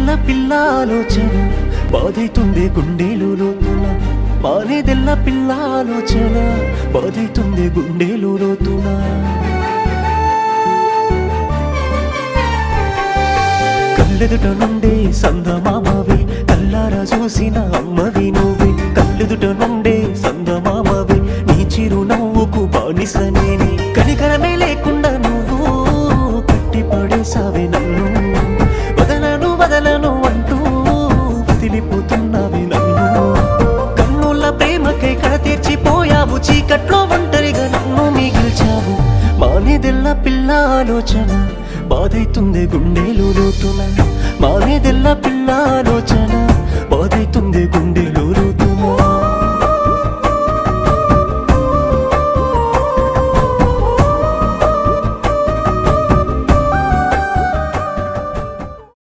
మానేదెల్ల పిల్ల ఆలోచన బాధైతుందే గుండెలు లోతున మానేదెల్ల పిల్ల ఆలోచన బాధైతుందే గుండెలు లోతున కళ్ళెదుట నుండే సందమామవి కల్లారా చూసిన అమ్మవి నువ్వే కళ్ళెదుట నుండే సందమామవి నీ చిరునవ్వుకు బానిసనేని కనికరమే లేకుండా నువ్వు కట్టి పడేసావే నన్ను వదలను వదలను అంటూ వదిలిపోతున్నావే నన్ను కన్నుల ప్రేమకై కడ తీర్చిపోయావు చీకట్లో ఒంటరిగా నన్ను మిగిల్చావు మానేదెల్ల పిల్ల ఆలోచన బాధైతుందే గుండెలు లోతున మానేదెల్ల పిల్ల ఆలోచన బాధైతుందే గుండె